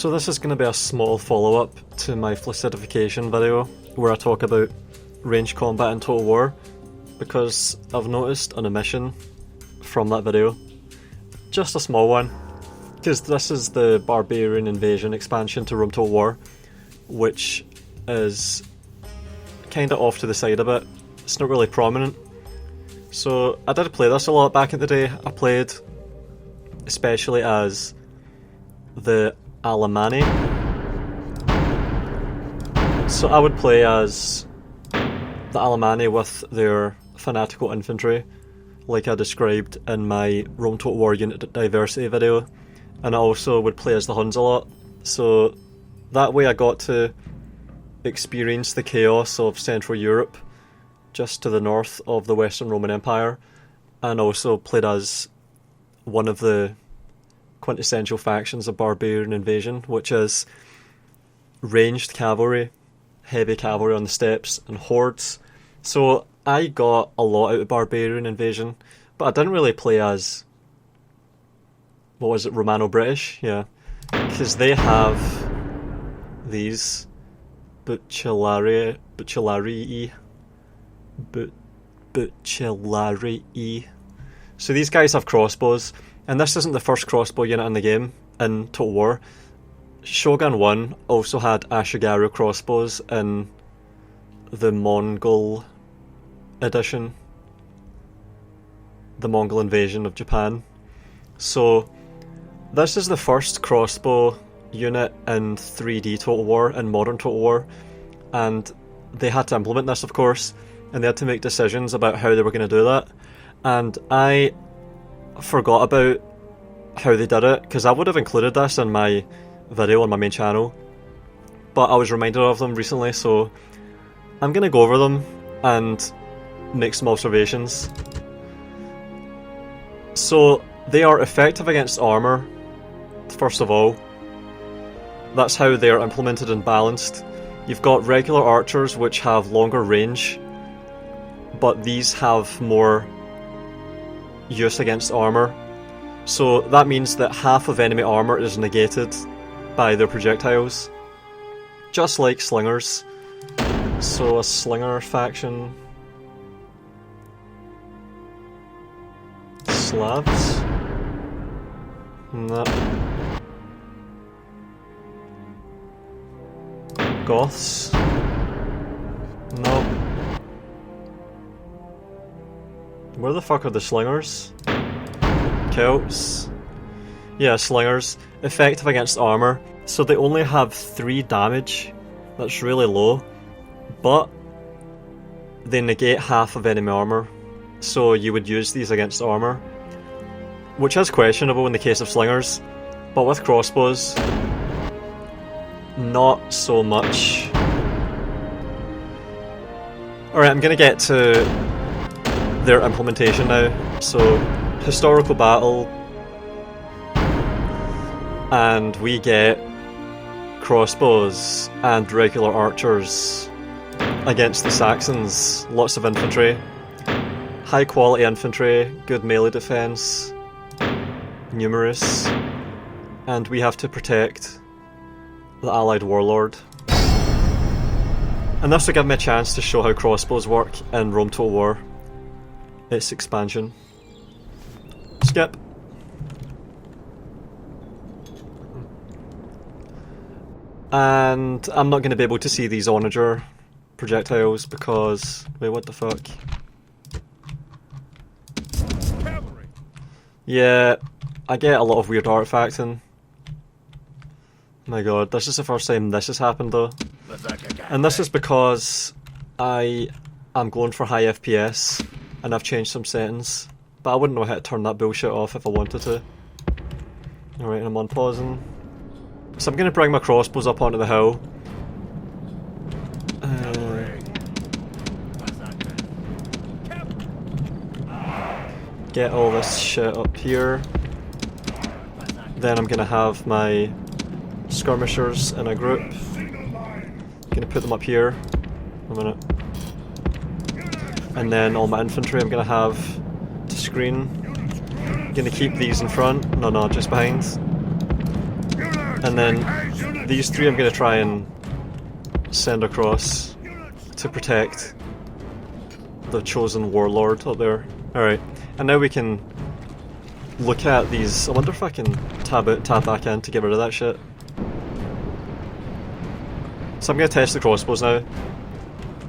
So this is going to be a small follow-up to my flicidification video where I talk about range combat in Total War, because I've noticed an omission from that video. Just a small one, because this is the Barbarian Invasion expansion to Rome Total War, which is kinda off to the side a bit. It's not really prominent. So I did play this a lot back in the day. I played especially as the Alemanni. So I would play as the Alemanni with their fanatical infantry, like I described in my Rome Total War unit diversity video, and I also would play as the Huns a lot. So that way I got to experience the chaos of Central Europe, just to the north of the Western Roman Empire, and also played as one of the quintessential factions of Barbarian Invasion, which is ranged cavalry, heavy cavalry on the steppes, and hordes. So I got a lot out of Barbarian Invasion, but I didn't really play as, what was it, Romano-British? Yeah, because they have these Bucellarii. So these guys have crossbows, and this isn't the first crossbow unit in the game in Total War. Shogun 1 also had Ashigaru crossbows in the Mongol edition, the Mongol invasion of Japan. So this is the first crossbow unit in 3D Total War, in modern Total War, and they had to implement this, of course, and they had to make decisions about how they were going to do that, and I forgot about how they did it, because I would have included this in my video on my main channel, but I was reminded of them recently, so I'm going to go over them and make some observations. So they are effective against armour, first of all. That's how they are implemented and balanced. You've got regular archers which have longer range, but these have more use against armour. So that means that half of enemy armour is negated by their projectiles, just like slingers. So a slinger faction, Slavs? No. Goths? No. Where the fuck are the slingers? Celts? Yeah, slingers. Effective against armour. So they only have 3 damage. That's really low. But they negate half of enemy armour. So you would use these against armour, which is questionable in the case of slingers. But with crossbows, not so much. Alright, I'm gonna get to their implementation now. So, historical battle, and we get crossbows and regular archers against the Saxons. Lots of infantry, high quality infantry, good melee defense, numerous, and we have to protect the allied warlord. And this will give me a chance to show how crossbows work in Rome Total War, its expansion. Skip. And I'm not going to be able to see these onager projectiles because... wait, what the fuck? Cavalry. Yeah, I get a lot of weird artifacting. My god, this is the first time this has happened though. And this is because I am going for high FPS and I've changed some settings, but I wouldn't know how to turn that bullshit off if I wanted to. Alright, and I'm on pausing. So I'm going to bring my crossbows up onto the hill. Get all this shit up here. Then I'm going to have my skirmishers in a group. Gonna put them up here. A minute. And then all my infantry I'm gonna have to screen. Gonna keep these in front. No, just behind. And then these three I'm going to try and send across to protect the chosen warlord up there. Alright, and now we can look at these. I wonder if I can tab back in to get rid of that shit. So I'm going to test the crossbows now.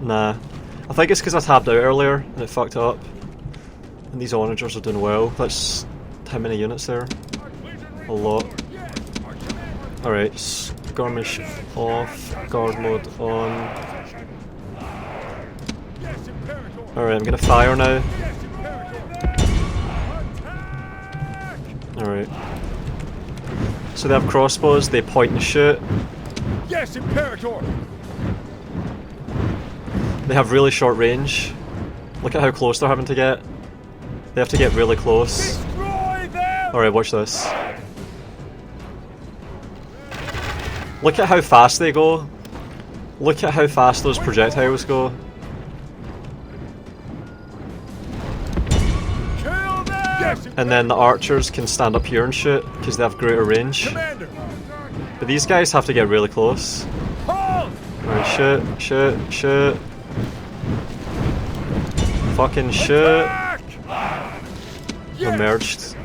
Nah. I think it's because I tabbed out earlier and it fucked up. And these onagers are doing well. That's how many units there? A lot. Alright, skirmish off, guard mode on. Alright, I'm gonna fire now. Alright. So they have crossbows, they point and shoot. Yes, Imperator! They have really short range. Look at how close they're having to get. They have to get really close. Alright, watch this. Look at how fast they go. Look at how fast those projectiles go. And then the archers can stand up here and shoot because they have greater range. But these guys have to get really close. Alright, shoot, shoot, shoot. Fucking shoot. We're merged.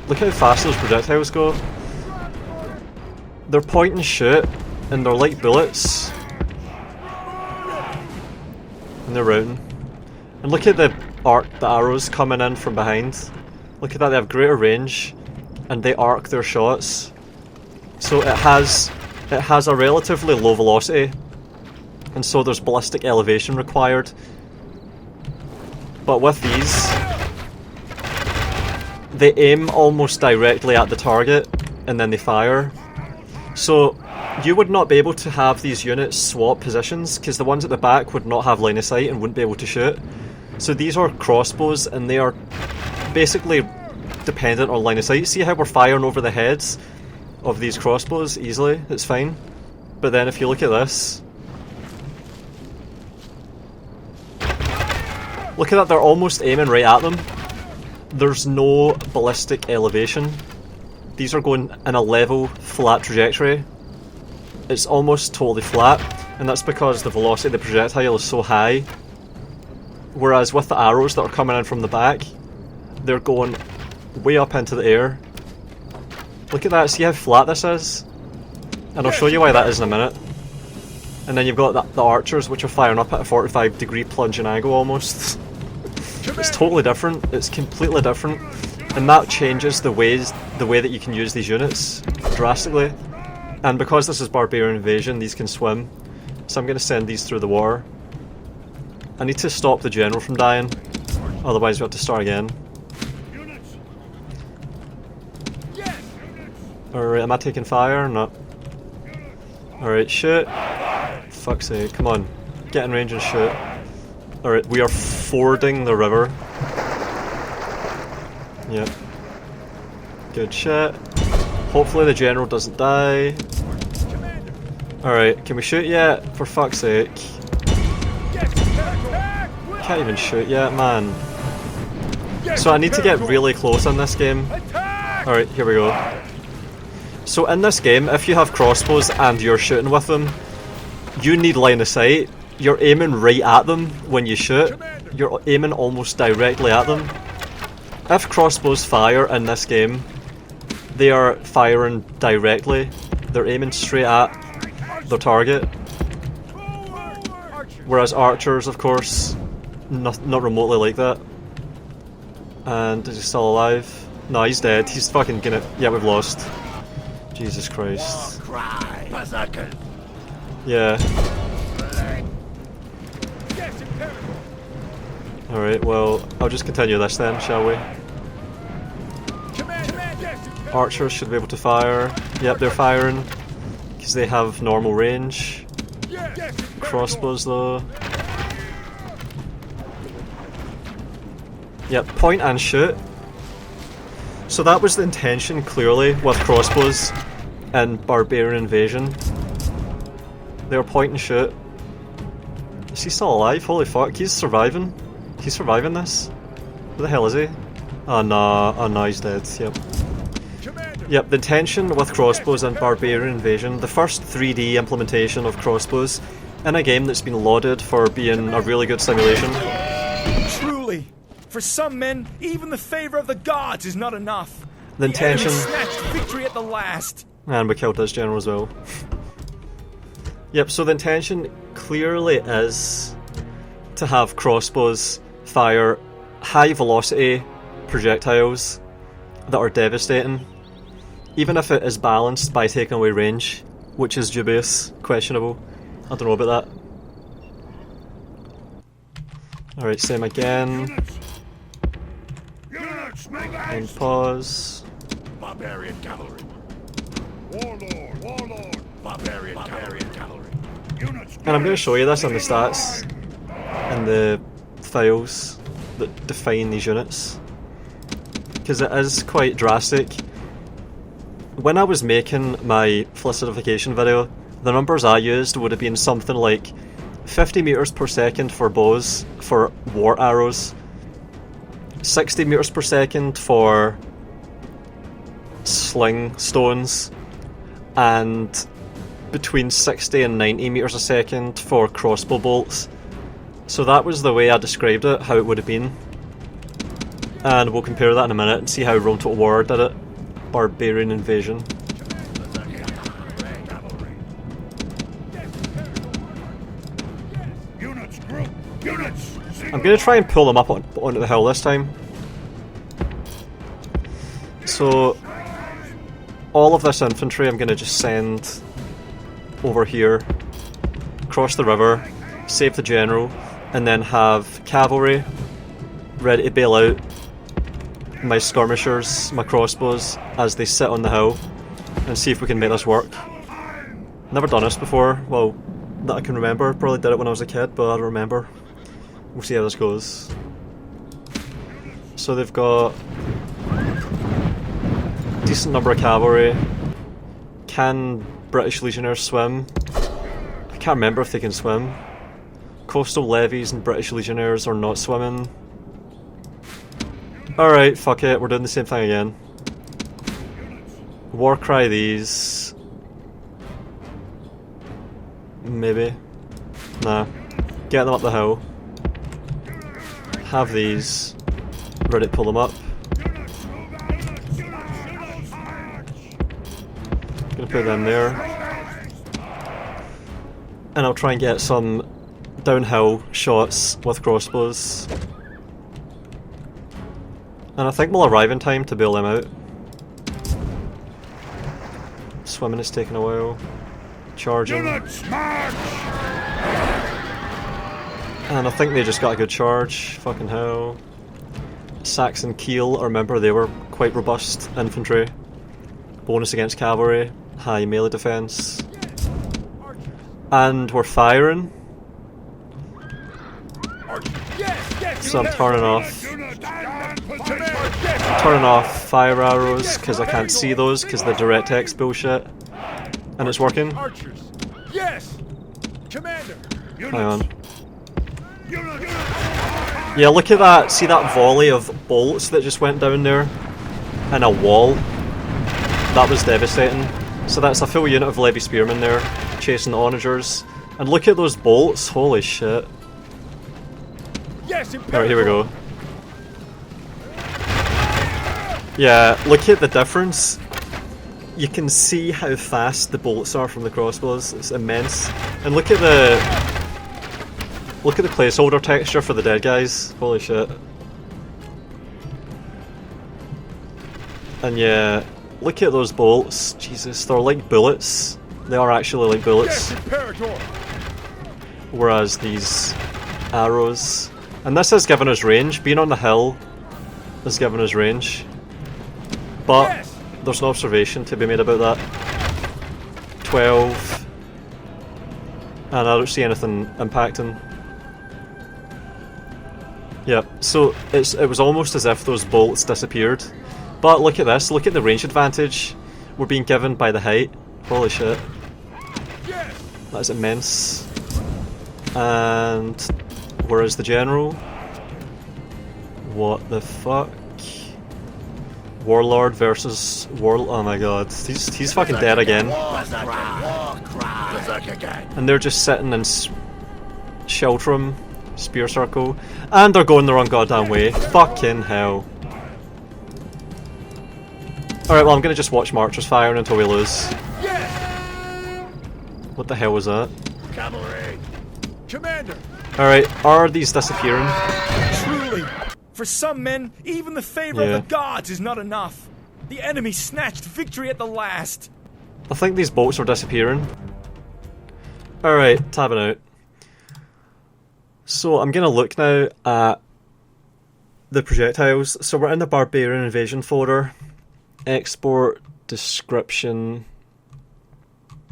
Look how fast those projectiles go. They're point and shoot, and they're like bullets. And they're routing. And look at the arrows coming in from behind. Look at that, they have greater range, and they arc their shots. So it has a relatively low velocity, and so there's ballistic elevation required. But with these, they aim almost directly at the target, and then they fire. So you would not be able to have these units swap positions, because the ones at the back would not have line of sight and wouldn't be able to shoot. So these are crossbows, and they are basically dependent on line of sight. See how we're firing over the heads of these crossbows easily? It's fine. But then if you look at this, look at that, they're almost aiming right at them. There's no ballistic elevation. These are going in a level, flat trajectory. It's almost totally flat, and that's because the velocity of the projectile is so high. Whereas with the arrows that are coming in from the back, they're going way up into the air. Look at that, see how flat this is? And I'll show you why that is in a minute. And then you've got the archers, which are firing up at a 45-degree plunging angle almost. It's totally different, it's completely different. And that changes the way that you can use these units drastically. And because this is Barbarian Invasion, these can swim. So I'm going to send these through the water. I need to stop the general from dying, otherwise we have to start again. Alright, am I taking fire or not? Alright, shoot. Fuck's sake, come on. Get in range and shoot. Alright, we are fording the river. Yep. Good shit. Hopefully the general doesn't die. Alright, can we shoot yet? For fuck's sake. Can't even shoot yet, man. So I need to get really close on this game. Alright, here we go. So in this game, if you have crossbows and you're shooting with them, you need line of sight. You're aiming right at them when you shoot. You're aiming almost directly at them. If crossbows fire in this game, they are firing directly. They're aiming straight at their target. Whereas archers, of course, not remotely like that. And is he still alive? No, he's dead. He's fucking gonna... Yeah, we've lost. Jesus Christ. Yeah. Alright, well, I'll just continue this then, shall we? Archers should be able to fire. Yep, they're firing. Because they have normal range. Crossbows though. Yep, point and shoot. So that was the intention, clearly, with crossbows and Barbarian Invasion. They were point and shoot. Is he still alive? Holy fuck, he's surviving. He's surviving this. Where the hell is he? Oh no, he's dead, yep. Yep, the intention with Crossbows and Barbarian Invasion, the first 3D implementation of Crossbows in a game that's been lauded for being a really good simulation. Truly, for some men, even the favor of the gods is not enough. The intention... snatched victory at the last. And we killed this general as well. Yep, so the intention clearly is to have Crossbows fire high velocity projectiles that are devastating, even if it is balanced by taking away range, which is dubious, questionable. I don't know about that. Alright, same again. And pause. Barbarian cavalry. Warlord. Barbarian cavalry. And I'm going to show you this in the stats and the files that define these units, because it is quite drastic. When I was making my felicitation video, the numbers I used would have been something like 50 meters per second for bows for war arrows, 60 meters per second for sling stones, and between 60 and 90 meters a second for crossbow bolts. So that was the way I described it, how it would have been. And we'll compare that in a minute and see how Rome Total War did it. Barbarian Invasion. I'm going to try and pull them up onto the hill this time. So, all of this infantry I'm going to just send over here, cross the river, save the general, and then have cavalry ready to bail out my skirmishers, my crossbows, as they sit on the hill, and see if we can make this work. Never done this before, well, that I can remember. Probably did it when I was a kid, but I don't remember. We'll see how this goes. So they've got a decent number of cavalry. Can British legionnaires swim? I can't remember if they can swim. Coastal levies and British legionnaires are not swimming. Alright, fuck it, we're doing the same thing again. Warcry these. Maybe. Nah. Get them up the hill. Have these. Ready to pull them up. Gonna put them there. And I'll try and get some downhill shots with crossbows. And I think we'll arrive in time to bail them out. Swimming is taking a while. Charging. And I think they just got a good charge. Fucking hell. Saxon Kiel, I remember they were quite robust infantry. Bonus against cavalry. High melee defense. And we're firing. So I'm turning off. Turning off fire arrows because I can't see those because the DirectX bullshit. And it's working. Yes, Commander. Hang on. Yeah, look at that. See that volley of bolts that just went down there? And a wall. That was devastating. So that's a full unit of levy spearmen there, chasing the onagers. And look at those bolts. Holy shit. Yes, Alright, here we go. Yeah, look at the difference. You can see how fast the bolts are from the crossbows. It's immense. And look at the placeholder texture for the dead guys. Holy shit. And yeah, look at those bolts. Jesus, they're like bullets. They are actually like bullets. Whereas these arrows... And this has given us range. Being on the hill has given us range. But there's no observation to be made about that. 12. And I don't see anything impacting. Yep, so it was almost as if those bolts disappeared. But look at this, look at the range advantage we're being given by the height. Holy shit. That is immense. And where is the general? What the fuck? Warlord versus oh my god, he's fucking dead again. And they're just sitting in Sheltrum, Spear Circle, and they're going the wrong goddamn way. Fucking hell. Alright, well I'm gonna just watch Marchers firing until we lose. What the hell was that? Cavalry! Commander! Alright, are these disappearing? Truly, for some men, even the favor of the gods is not enough. The enemy snatched victory at the last. I think these bolts are disappearing. Alright, tabbing out. So I'm gonna look now at the projectiles. So we're in the Barbarian Invasion folder. Export, description...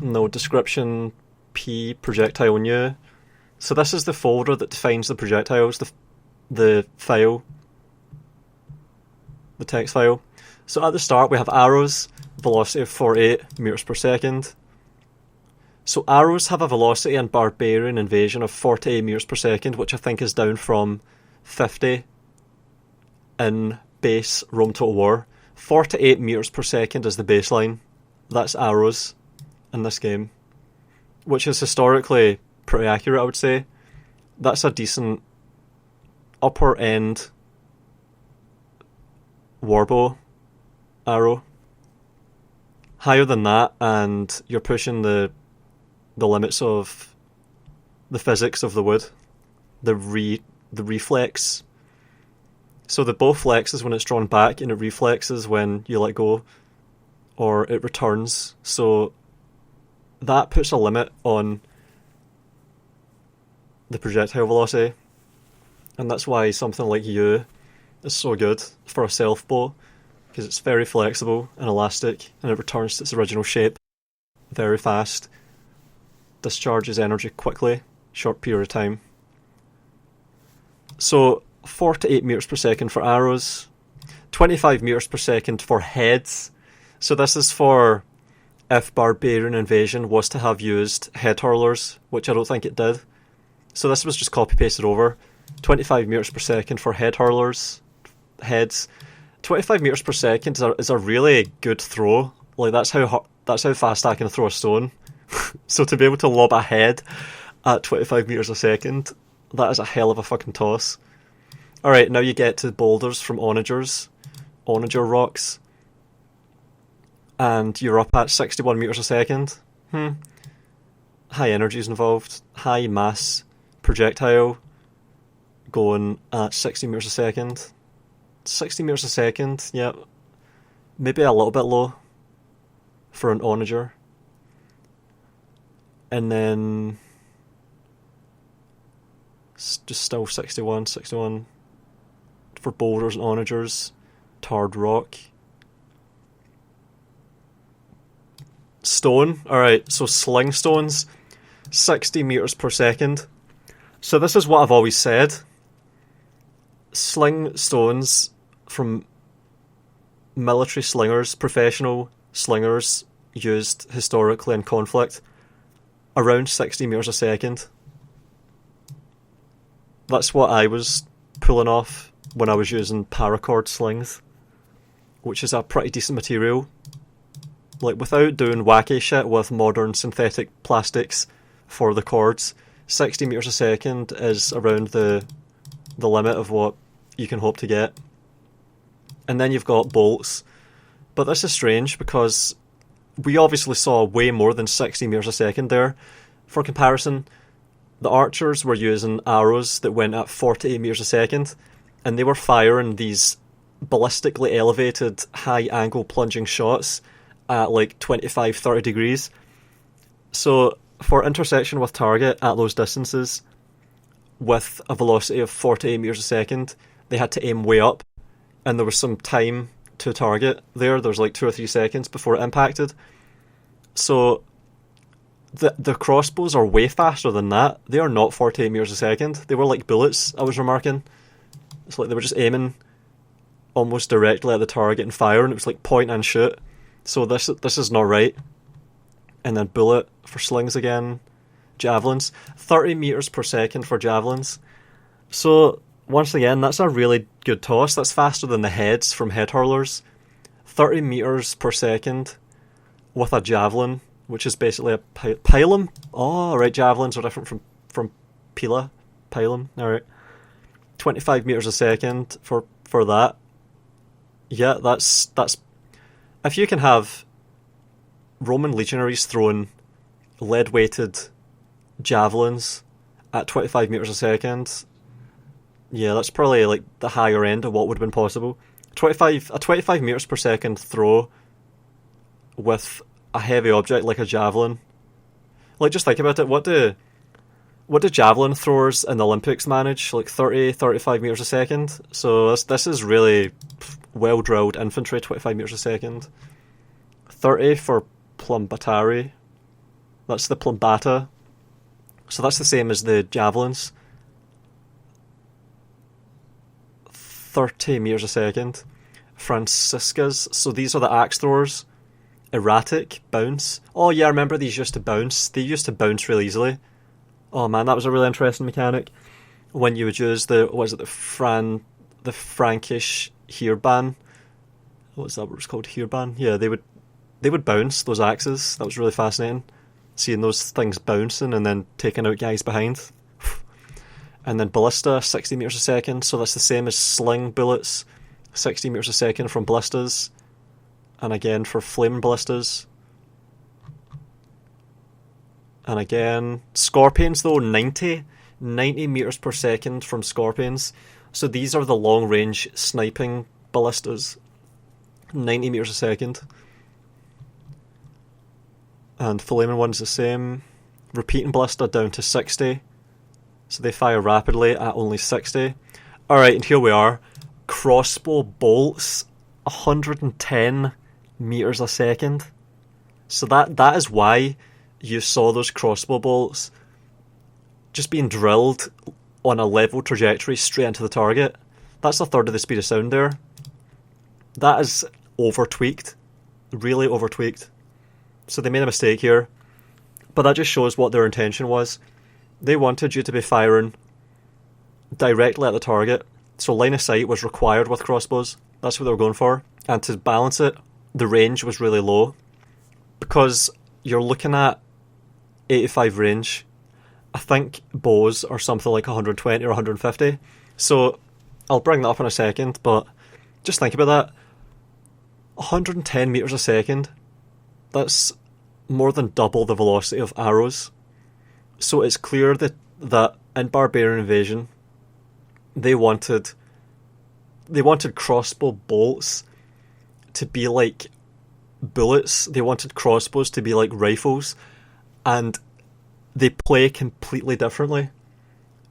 No, description P, projectile new. So this is the folder that defines the projectiles, the file, the text file. So at the start we have arrows, velocity of 48 meters per second. So arrows have a velocity in Barbarian Invasion of 48 meters per second, which I think is down from 50 in base Rome Total War. 48 meters per second is the baseline. That's arrows in this game, which is historically pretty accurate, I would say. That's a decent upper end warbow arrow. Higher than that and you're pushing the limits of the physics of the wood, the reflex. So the bow flexes when it's drawn back and it reflexes when you let go, or it returns. So that puts a limit on the projectile velocity, and that's why something like you is so good for a self bow, because it's very flexible and elastic and it returns to its original shape very fast, discharges energy quickly, short period of time. So 48 meters per second for arrows, 25 meters per second for heads. So this is for if Barbarian Invasion was to have used head hurlers, which I don't think it did. So this was just copy pasted over. 25 meters per second for head hurlers, heads. 25 meters per second is a really good throw. Like that's how fast I can throw a stone. So to be able to lob a head at 25 meters a second, that is a hell of a fucking toss. Alright, now you get to boulders from onager rocks. And you're up at 61 meters a second. High energy is involved. High mass projectile going at 60 meters a second. 60 meters a second, yeah. Maybe a little bit low for an onager. And then just still 61 for boulders and onagers. Tarred rock. Stone. Alright, so sling stones, 60 meters per second. So this is what I've always said. Sling stones from military slingers, professional slingers used historically in conflict, around 60 meters a second. That's what I was pulling off when I was using paracord slings, which is a pretty decent material. Like, without doing wacky shit with modern synthetic plastics for the cords, 60 meters a second is around the limit of what you can hope to get. And then you've got bolts. But this is strange because we obviously saw way more than 60 meters a second there. For comparison, the archers were using arrows that went at 48 meters a second, and they were firing these ballistically elevated, high angle plunging shots at like 25-30 degrees. So for intersection with target at those distances with a velocity of 48 meters a second, they had to aim way up, and there was some time to target there. There was like 2 or 3 seconds before it impacted. So the crossbows are way faster than that. They are not 48 meters a second. They were like bullets, I was remarking. It's like they were just aiming almost directly at the target and fire, and it was like point and shoot. So this is not right. And then bullet for slings again. Javelins. 30 meters per second for javelins. So once again, that's a really good toss. That's faster than the heads from head hurlers. 30 meters per second with a javelin, which is basically a pilum. Oh, right, javelins are different from pilum. All right, 25 meters a second for that. Yeah, that's if you can have Roman legionaries throwing lead-weighted javelins at 25 meters a second. Yeah, that's probably like the higher end of what would have been possible. 25 meters per second throw with a heavy object like a javelin. Like, just think about it. What do javelin throwers in the Olympics manage? Like 35 meters a second. So this is really well-drilled infantry, 25 meters a second. 30 for plumbatari. That's the plumbata. So that's the same as the javelins. 30 meters a second. Franciscas. So these are the axe throwers. Erratic. Bounce. Oh yeah, I remember these used to bounce. They used to bounce really easily. Oh man, that was a really interesting mechanic. When you would use the Frankish Heerban. What was that? What it was called? Heerban? Yeah, they would bounce those axes. That was really fascinating. Seeing those things bouncing and then taking out guys behind. And then ballista, 60 meters a second. So that's the same as sling bullets. 60 meters a second from ballistas. And again for flame ballistas. And again, scorpions though, 90 meters per second from scorpions. So these are the long range sniping ballistas. 90 meters a second. And flaming one's the same. Repeating ballista down to 60. So they fire rapidly at only 60. Alright, and here we are. Crossbow bolts, 110 meters a second. So that is why you saw those crossbow bolts just being drilled on a level trajectory straight into the target. That's a third of the speed of sound there. That is over-tweaked. Really over-tweaked. So they made a mistake here. But that just shows what their intention was. They wanted you to be firing directly at the target. So line of sight was required with crossbows. That's what they were going for. And to balance it, the range was really low. Because you're looking at 85 range. I think bows are something like 120 or 150. So I'll bring that up in a second, but just think about that. 110 meters a second. That's more than double the velocity of arrows. So it's clear that in Barbarian Invasion, they wanted crossbow bolts to be like bullets. They wanted crossbows to be like rifles, and they play completely differently.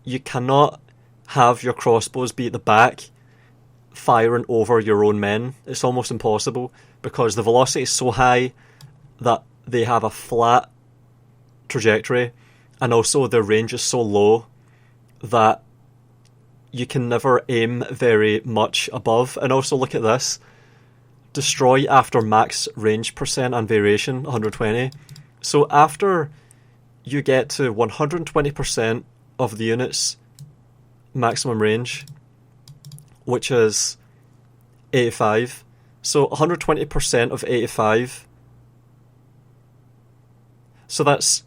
You cannot have your crossbows be at the back, firing over your own men. It's almost impossible, because the velocity is so high that they have a flat trajectory, and also their range is so low that you can never aim very much above. And also look at this. Destroy after max range percent and variation, 120. So after you get to 120% of the unit's maximum range, which is 85. So 120% of 85. So that's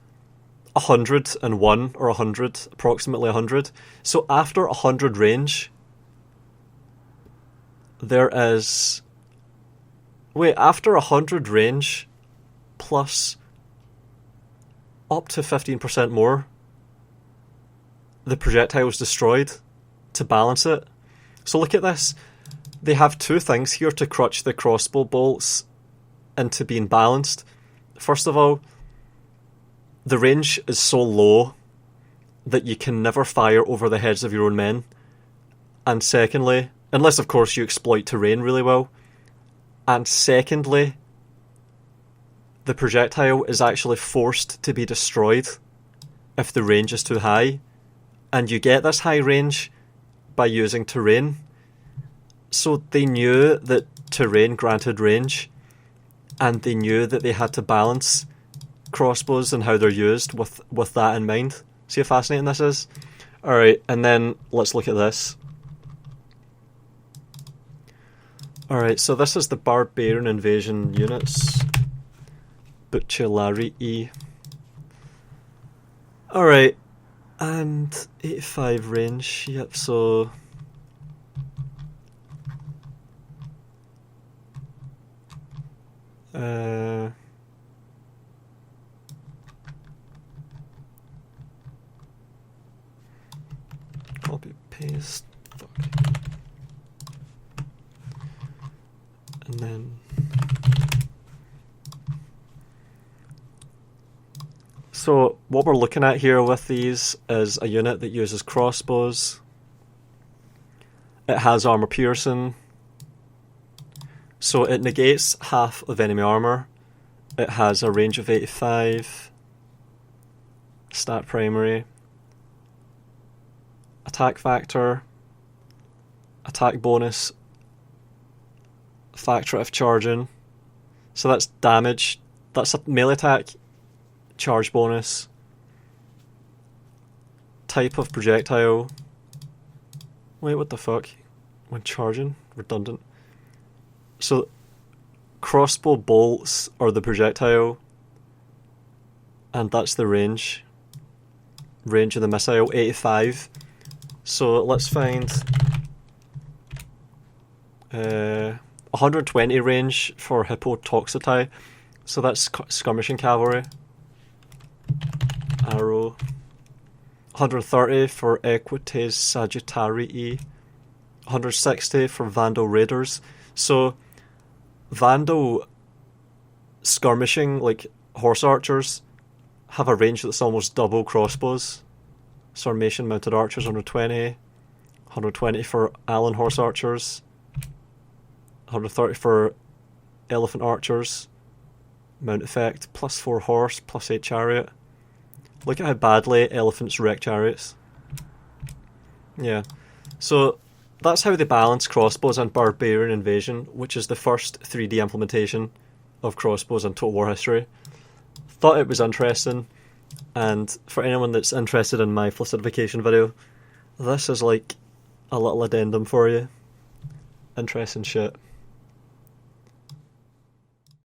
101 or 100, approximately 100. So after 100 range, there is... Wait, after 100 range, plus up to 15% more, the projectile is destroyed to balance it. So look at this. They have two things here to crutch the crossbow bolts into being balanced. First of all, the range is so low that you can never fire over the heads of your own men. And secondly, unless of course you exploit terrain really well. And secondly, the projectile is actually forced to be destroyed if the range is too high. And you get this high range by using terrain. So they knew that terrain granted range, and they knew that they had to balance crossbows and how they're used with that in mind. See how fascinating this is? Alright, and then let's look at this. Alright, so this is the Barbarian Invasion units. Butchilari. Alright, and 85 range, yep, so... Copy, paste, fuck. And then... So what we're looking at here with these is a unit that uses crossbows. It has armor piercing. So it negates half of enemy armor. It has a range of 85. Stat primary. Attack factor. Attack bonus. Factor of charging. So that's damage. That's a melee attack. Charge bonus. Type of projectile. Wait, what the fuck? When charging? Redundant. So, crossbow bolts are the projectile. And that's the range. Range of the missile, 85. So, let's find... 120 range for Hippotoxotai. So that's skirmishing cavalry. Arrow. 130 for Equites Sagittarii. 160 for Vandal Raiders. So, Vandal skirmishing, like horse archers, have a range that's almost double crossbows. Sarmatian mounted archers, 120. 120 for Allen horse archers. 130 for elephant archers. Mount effect, plus 4 horse, plus 8 chariot. Look at how badly elephants wreck chariots. Yeah. So, that's how they balance crossbows and Barbarian Invasion, which is the first 3D implementation of crossbows in Total War history. Thought it was interesting, and for anyone that's interested in my flicidification video, this is like a little addendum for you. Interesting shit.